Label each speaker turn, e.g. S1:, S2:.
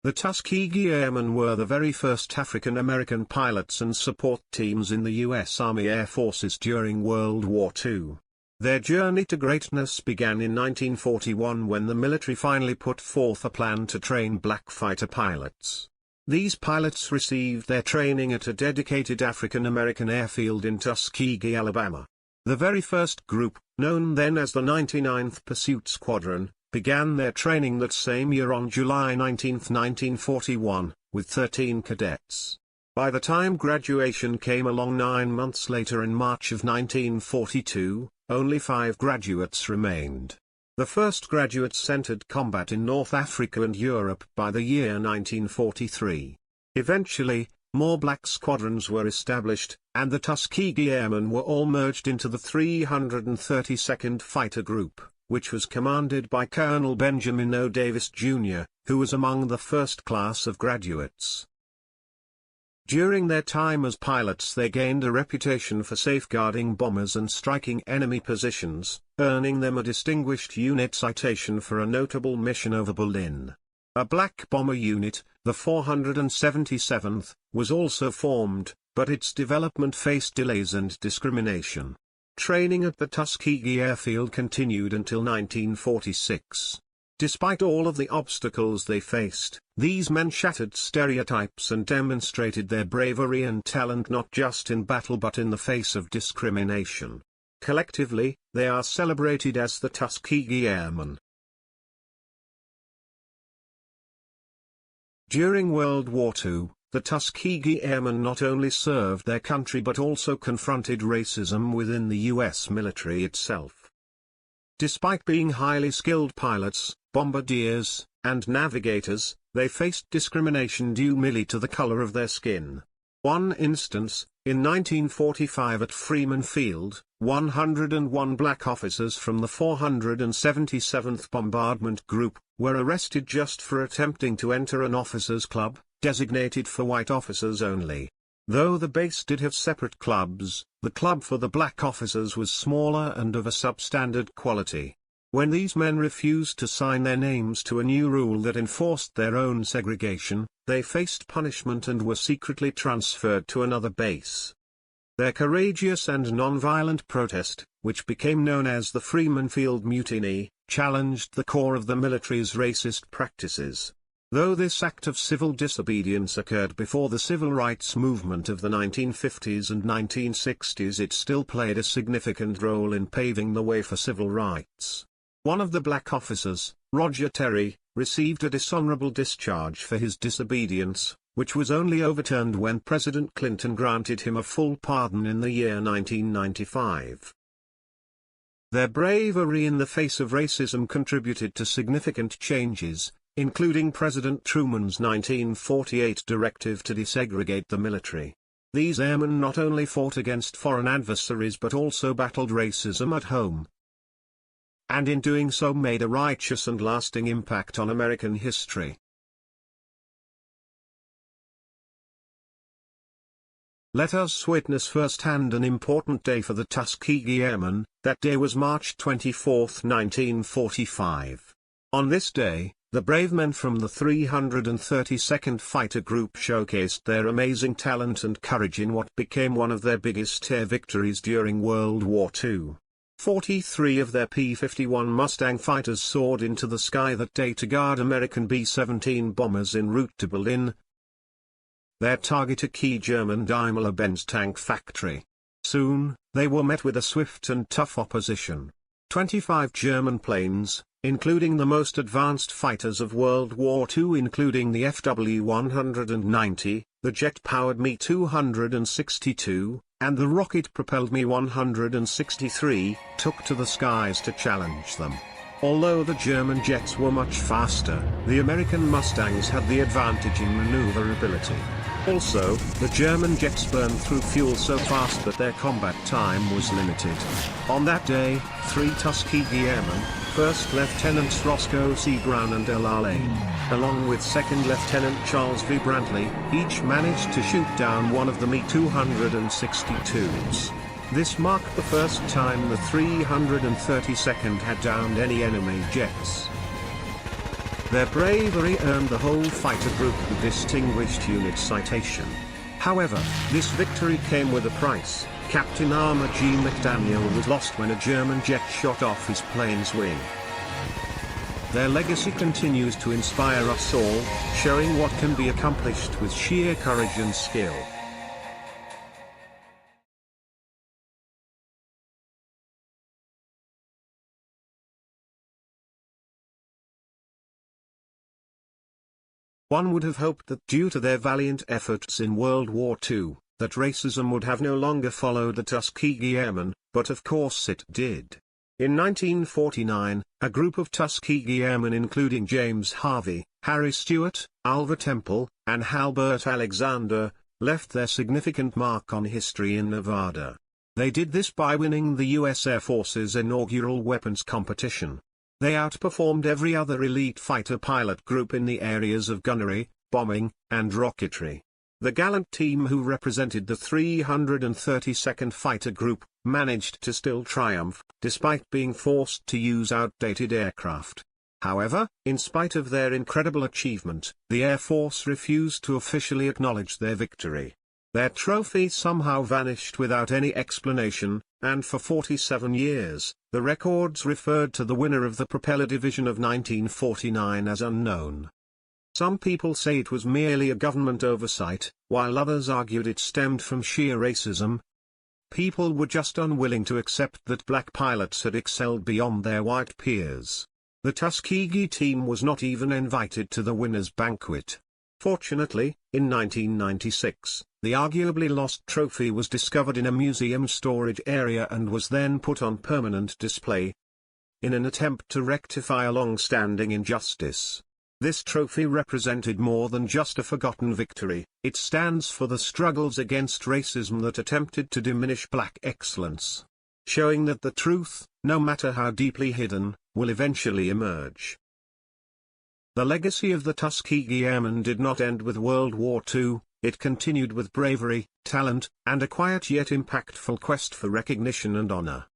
S1: The Tuskegee Airmen were the very first African-American pilots and support teams in the U.S. Army Air Forces during World War II. Their journey to greatness began in 1941 when the military finally put forth a plan to train black fighter pilots. These pilots received their training at a dedicated African-American airfield in Tuskegee, Alabama. The very first group, known then as the 99th Pursuit Squadron, began their training that same year on July 19, 1941, with 13 cadets. By the time graduation came along 9 months later in March of 1942, only 5 graduates remained. The first graduates entered combat in North Africa and Europe by the year 1943. Eventually, more black squadrons were established, and the Tuskegee Airmen were all merged into the 332nd Fighter Group, which was commanded by Colonel Benjamin O. Davis, Jr., who was among the first class of graduates. During their time as pilots they gained a reputation for safeguarding bombers and striking enemy positions, earning them a Distinguished Unit Citation for a notable mission over Berlin. A black bomber unit, the 477th, was also formed, but its development faced delays and discrimination. Training at the Tuskegee Airfield continued until 1946. Despite all of the obstacles they faced, these men shattered stereotypes and demonstrated their bravery and talent not just in battle but in the face of discrimination. Collectively, they are celebrated as the Tuskegee Airmen. During World War II, the Tuskegee Airmen not only served their country but also confronted racism within the U.S. military itself. Despite being highly skilled pilots, bombardiers, and navigators, they faced discrimination due merely to the color of their skin. One instance, in 1945 at Freeman Field, 101 black officers from the 477th Bombardment Group were arrested just for attempting to enter an officers' club, designated for white officers only. Though the base did have separate clubs, the club for the black officers was smaller and of a substandard quality. When these men refused to sign their names to a new rule that enforced their own segregation, they faced punishment and were secretly transferred to another base. Their courageous and nonviolent protest, which became known as the Freeman Field Mutiny, challenged the core of the military's racist practices. Though this act of civil disobedience occurred before the civil rights movement of the 1950s and 1960s, it still played a significant role in paving the way for civil rights. One of the black officers, Roger Terry, received a dishonorable discharge for his disobedience, which was only overturned when President Clinton granted him a full pardon in the year 1995. Their bravery in the face of racism contributed to significant changes, including President Truman's 1948 directive to desegregate the military. These airmen not only fought against foreign adversaries but also battled racism at home, and in doing so made a righteous and lasting impact on American history. Let us witness firsthand an important day for the Tuskegee Airmen. That day was March 24, 1945. On this day, the brave men from the 332nd Fighter Group showcased their amazing talent and courage in what became one of their biggest air victories during World War II. 43 of their P-51 Mustang fighters soared into the sky that day to guard American B-17 bombers en route to Berlin, their target a key German Daimler-Benz tank factory. Soon, they were met with a swift and tough opposition. 25 German planes, including the most advanced fighters of World War II including the FW-190, the jet-powered Me-262, and the rocket-propelled Me-163, took to the skies to challenge them. Although the German jets were much faster, the American Mustangs had the advantage in maneuverability. Also, the German jets burned through fuel so fast that their combat time was limited. On that day, 3 Tuskegee Airmen, 1st Lieutenants Roscoe C. Brown and L.R. Lane, along with 2nd Lieutenant Charles V. Brantley, each managed to shoot down one of the Me-262s. This marked the first time the 332nd had downed any enemy jets. Their bravery earned the whole fighter group the Distinguished Unit citation. However, this victory came with a price. Captain Armour G. McDaniel was lost when a German jet shot off his plane's wing. Their legacy continues to inspire us all, showing what can be accomplished with sheer courage and skill. One would have hoped that due to their valiant efforts in World War II, that racism would have no longer followed the Tuskegee Airmen, but of course it did. In 1949, a group of Tuskegee Airmen including James Harvey, Harry Stewart, Alva Temple, and Halbert Alexander, left their significant mark on history in Nevada. They did this by winning the U.S. Air Force's inaugural weapons competition. They outperformed every other elite fighter pilot group in the areas of gunnery, bombing, and rocketry. The gallant team who represented the 332nd Fighter Group, managed to still triumph, despite being forced to use outdated aircraft. However, in spite of their incredible achievement, the Air Force refused to officially acknowledge their victory. Their trophy somehow vanished without any explanation, and for 47 years, the records referred to the winner of the Propeller Division of 1949 as unknown. Some people say it was merely a government oversight, while others argued it stemmed from sheer racism. People were just unwilling to accept that black pilots had excelled beyond their white peers. The Tuskegee team was not even invited to the winner's banquet. Fortunately, in 1996, the arguably lost trophy was discovered in a museum storage area and was then put on permanent display. In an attempt to rectify a long-standing injustice, this trophy represented more than just a forgotten victory. It stands for the struggles against racism that attempted to diminish black excellence, showing that the truth, no matter how deeply hidden, will eventually emerge. The legacy of the Tuskegee Airmen did not end with World War II, it continued with bravery, talent, and a quiet yet impactful quest for recognition and honor.